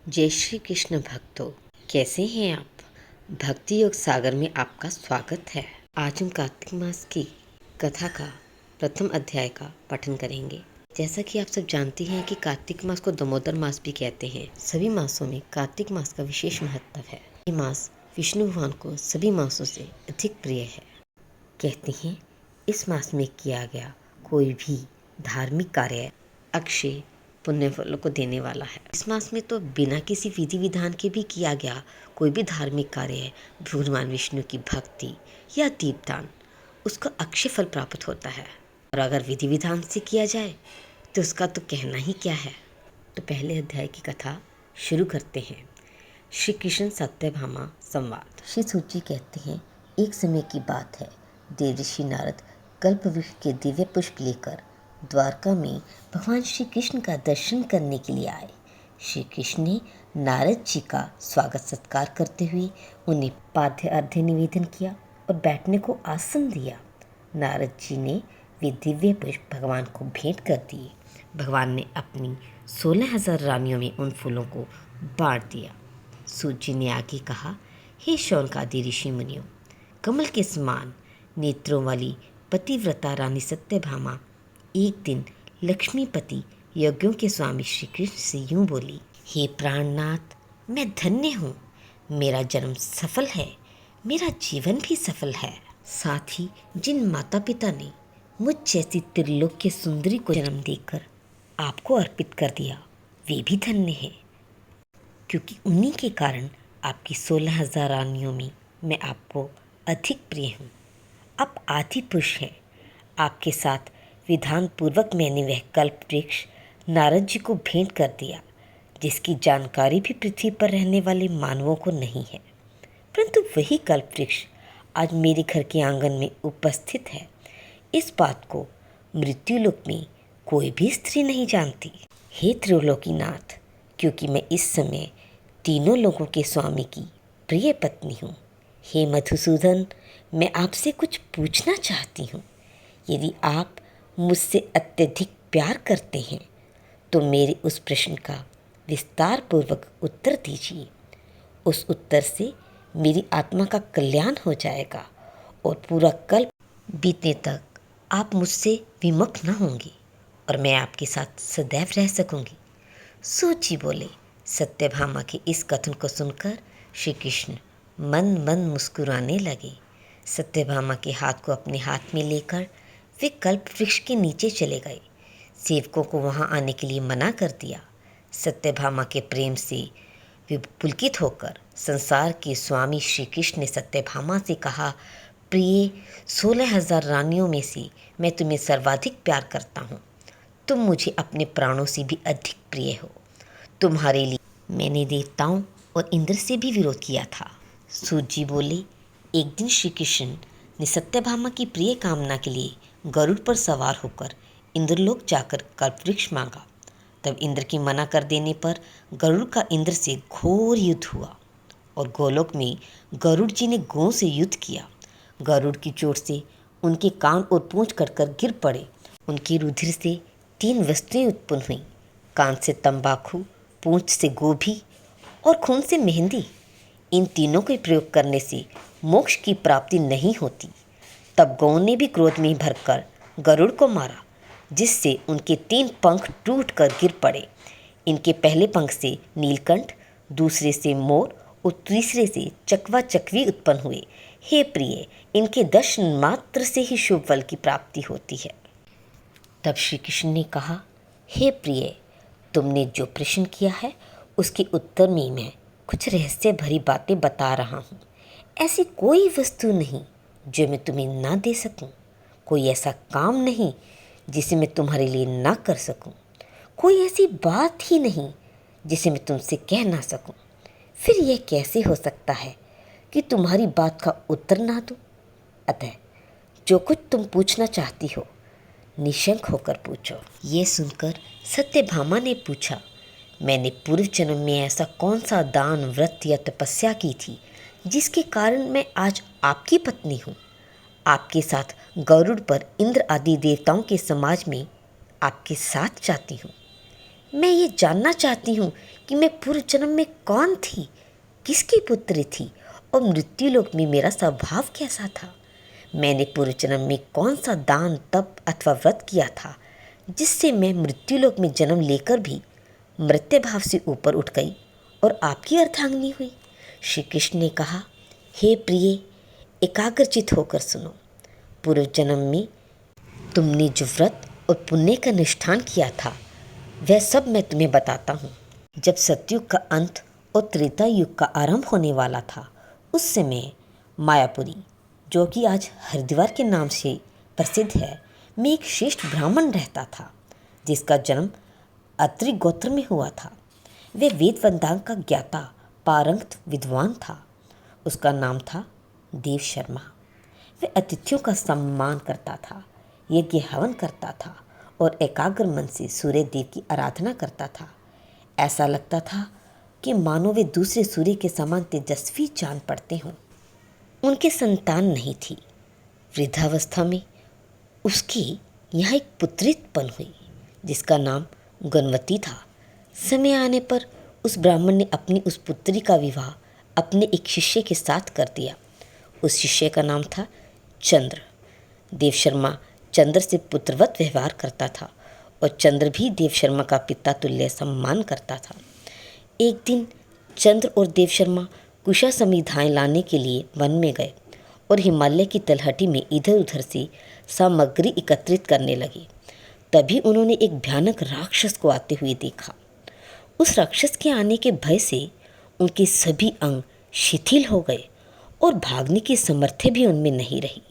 जय श्री कृष्ण भक्तों, कैसे हैं आप। भक्ति योग सागर में आपका स्वागत है। आज हम कार्तिक मास की कथा का प्रथम अध्याय का पठन करेंगे। जैसा कि आप सब जानते हैं कि कार्तिक मास को दामोदर मास भी कहते हैं। सभी मासों में कार्तिक मास का विशेष महत्व है। ये मास विष्णु भगवान को सभी मासों से अधिक प्रिय है। कहते हैं इस मास में किया गया कोई भी धार्मिक कार्य अक्षय पुण्य फलों को देने वाला है। इस मास में तो बिना किसी विधि विधान के भी किया गया कोई भी धार्मिक कार्य है, भगवान विष्णु की भक्ति या दीपदान, उसको अक्षय फल प्राप्त होता है। और अगर विधि विधान से किया जाए तो उसका तो कहना ही क्या है। तो पहले अध्याय की कथा शुरू करते हैं। श्री कृष्ण सत्यभामा संवाद। श्री सूची कहते हैं, एक समय की बात है, देवर्षि नारद कल्पवृक्ष के दिव्य पुष्प लेकर द्वारका में भगवान श्री कृष्ण का दर्शन करने के लिए आए। श्री कृष्ण ने नारद जी का स्वागत सत्कार करते हुए उन्हें पाद्य अर्घ्य निवेदन किया और बैठने को आसन दिया। नारद जी ने वे दिव्य पुष्प भगवान को भेंट कर दिए। भगवान ने अपनी 16,000 रानियों में उन फूलों को बांट दिया। सूत जी ने आगे कहा, हे शौनकादि ऋषि मुनियों, कमल के समान नेत्रों वाली पतिव्रता रानी सत्यभामा एक दिन लक्ष्मीपति यज्ञों के स्वामी श्री कृष्ण से यूं बोली, हे प्राणनाथ, मैं धन्य हूँ। मेरा जन्म सफल है, मेरा जीवन भी सफल है। साथ ही जिन माता पिता ने मुझ जैसी त्रिलोक के सुंदरी को जन्म देकर आपको अर्पित कर दिया, वे भी धन्य हैं, क्योंकि उन्हीं के कारण आपकी 16,000 रानियों में मैं आपको अधिक प्रिय हूँ। अब आदि पुरुष है, आपके साथ विधान पूर्वक मैंने वह कल्प वृक्ष नारद जी को भेंट कर दिया, जिसकी जानकारी भी पृथ्वी पर रहने वाले मानवों को नहीं है। परंतु वही कल्प वृक्ष आज मेरे घर के आंगन में उपस्थित है। इस बात को मृत्युलोक में कोई भी स्त्री नहीं जानती। हे त्रिलोकीनाथ, क्योंकि मैं इस समय तीनों लोगों के स्वामी की प्रिय पत्नी हूँ। हे मधुसूदन, मैं आपसे कुछ पूछना चाहती हूँ। यदि आप मुझसे अत्यधिक प्यार करते हैं तो मेरे उस प्रश्न का विस्तार पूर्वक उत्तर दीजिए। उस उत्तर से मेरी आत्मा का कल्याण हो जाएगा और पूरा कल्प बीतने तक आप मुझसे विमुख न होंगे और मैं आपके साथ सदैव रह सकूंगी। सूत जी बोले। सत्यभामा के इस कथन को सुनकर श्री कृष्ण मन मन मुस्कुराने लगे। सत्यभामा के हाथ को अपने हाथ में लेकर वे कल्प वृक्ष के नीचे चले गए। सेवकों को वहां आने के लिए मना कर दिया। सत्यभामा के प्रेम से वे पुलकित होकर संसार के स्वामी श्री कृष्ण ने सत्यभामा से कहा, प्रिय, 16,000 रानियों में से मैं तुम्हें सर्वाधिक प्यार करता हूँ। तुम मुझे अपने प्राणों से भी अधिक प्रिय हो। तुम्हारे लिए मैंने देवताओं और इंद्र से भी विरोध किया था। सूत जी बोले, एक दिन श्री कृष्ण ने सत्यभामा की प्रिय कामना के लिए गरुड़ पर सवार होकर इंद्रलोक जाकर कल्पवृक्ष मांगा। तब इंद्र की मना कर देने पर गरुड़ का इंद्र से घोर युद्ध हुआ और गोलोक में गरुड़ जी ने गौ से युद्ध किया। गरुड़ की चोट से उनके कान और पूंछ कटकर गिर पड़े। उनके रुधिर से 3 वस्तुएं उत्पन्न हुईं, कान से तंबाकू, पूंछ से गोभी और खून से मेहंदी। इन तीनों के प्रयोग करने से मोक्ष की प्राप्ति नहीं होती। तब गौ ने भी क्रोध में भरकर गरुड़ को मारा, जिससे उनके 3 पंख टूटकर गिर पड़े। इनके पहले पंख से नीलकंठ, दूसरे से मोर और तीसरे से चकवा चकवी उत्पन्न हुए। हे प्रिय, इनके दर्शन मात्र से ही शुभ फल की प्राप्ति होती है। तब श्री कृष्ण ने कहा, हे प्रिय, तुमने जो प्रश्न किया है उसके उत्तर में मैं कुछ रहस्य भरी बातें बता रहा हूँ। ऐसी कोई वस्तु नहीं जो मैं तुम्हें ना दे सकूं, कोई ऐसा काम नहीं जिसे मैं तुम्हारे लिए ना कर सकूं, कोई ऐसी बात ही नहीं जिसे मैं तुमसे कह ना सकूं। फिर यह कैसे हो सकता है कि तुम्हारी बात का उत्तर ना दूं? अतः जो कुछ तुम पूछना चाहती हो, निशंक होकर पूछो। ये सुनकर सत्यभामा ने पूछा, मैंने पूर्व जन्म में ऐसा कौन सा दान, व्रत या तपस्या की थी जिसके कारण मैं आज आपकी पत्नी हूँ। आपके साथ गरुड़ पर इंद्र आदि देवताओं के समाज में आपके साथ जाती हूँ। मैं ये जानना चाहती हूँ कि मैं पूर्व जन्म में कौन थी, किसकी पुत्री थी और मृत्युलोक में मेरा स्वभाव कैसा था। मैंने पूर्व जन्म में कौन सा दान, तप अथवा व्रत किया था जिससे मैं मृत्युलोक में जन्म लेकर भी मृत्यु भाव से ऊपर उठ गई और आपकी अर्धांगिनी हुई। श्री कृष्ण ने कहा, हे प्रिय, एकाग्रचित होकर सुनो। पूर्व जन्म में तुमने जो व्रत और पुण्य का अनुष्ठान किया था वह सब मैं तुम्हें बताता हूँ। जब सतयुग का अंत और त्रेता युग का आरंभ होने वाला था, उस समय मायापुरी, जो कि आज हरिद्वार के नाम से प्रसिद्ध है, में एक श्रेष्ठ ब्राह्मण रहता था जिसका जन्म अत्रि गोत्र में हुआ था। वह वेद वेदांग का ज्ञाता, पारंगत विद्वान था। उसका नाम था देव शर्मा। वह अतिथियों का सम्मान करता था, यज्ञ हवन करता था और एकाग्र मन से सूर्य देव की आराधना करता था। ऐसा लगता था कि मानो वे दूसरे सूर्य के समान तेजस्वी चांद पड़ते हों। उनके संतान नहीं थी। वृद्धावस्था में उसकी यहाँ एक पुत्री उत्पन्न हुई जिसका नाम गुणवती था। समय आने पर उस ब्राह्मण ने अपनी उस पुत्री का विवाह अपने एक शिष्य के साथ कर दिया। उस शिष्य का नाम था चंद्र। देव शर्मा चंद्र से पुत्रवत व्यवहार करता था और चंद्र भी देव शर्मा का पिता तुल्य सम्मान करता था। एक दिन चंद्र और देव शर्मा कुशा समिधाएं लाने के लिए वन में गए और हिमालय की तलहटी में इधर उधर से सामग्री एकत्रित करने लगे। तभी उन्होंने एक भयानक राक्षस को आते हुए देखा। उस राक्षस के आने के भय से उनके सभी अंग शिथिल हो गए और भागने की सामर्थ्य भी उनमें नहीं रही।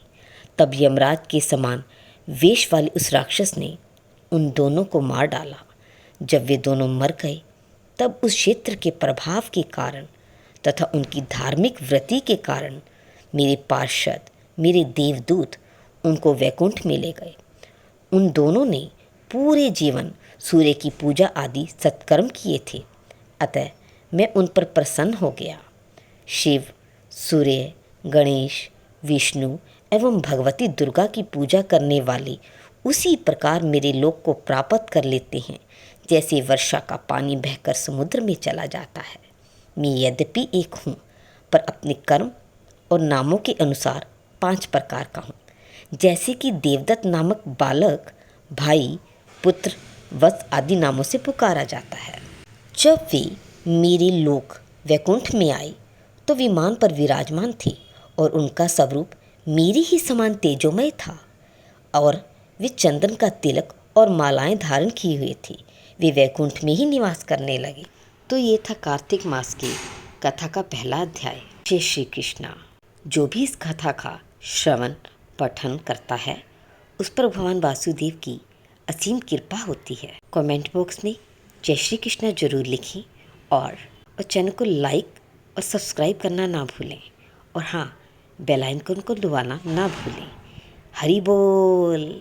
तब यमराज के समान वेश वाले उस राक्षस ने उन दोनों को मार डाला। जब वे दोनों मर गए तब उस क्षेत्र के प्रभाव के कारण तथा उनकी धार्मिक व्रति के कारण मेरे पार्षद, मेरे देवदूत उनको वैकुंठ में ले गए। उन दोनों ने पूरे जीवन सूर्य की पूजा आदि सत्कर्म किए थे, अतः मैं उन पर प्रसन्न हो गया। शिव, सूर्य, गणेश, विष्णु एवं भगवती दुर्गा की पूजा करने वाले उसी प्रकार मेरे लोक को प्राप्त कर लेते हैं जैसे वर्षा का पानी बहकर समुद्र में चला जाता है। मैं यद्यपि एक हूँ पर अपने कर्म और नामों के अनुसार 5 प्रकार का हूँ। जैसे कि देवदत्त नामक बालक भाई, पुत्र, वत्स आदि नामों से पुकारा जाता है। जब वे मेरे लोक वैकुंठ में आए तो विमान पर विराजमान थे और उनका स्वरूप मेरी ही समान तेजोमय था और वे चंदन का तिलक और मालाएं धारण किए हुए थे। वे वैकुंठ में ही निवास करने लगे। तो ये था कार्तिक मास की कथा का पहला अध्याय। जय श्री कृष्णा। जो भी इस कथा का श्रवण पठन करता है उस पर भगवान वासुदेव की असीम कृपा होती है। कमेंट बॉक्स में जय श्री कृष्णा जरूर लिखें और चैनल को लाइक और सब्सक्राइब करना ना भूलें और हाँ, बेल आइकन को दबाना ना भूलें। हरि बोल।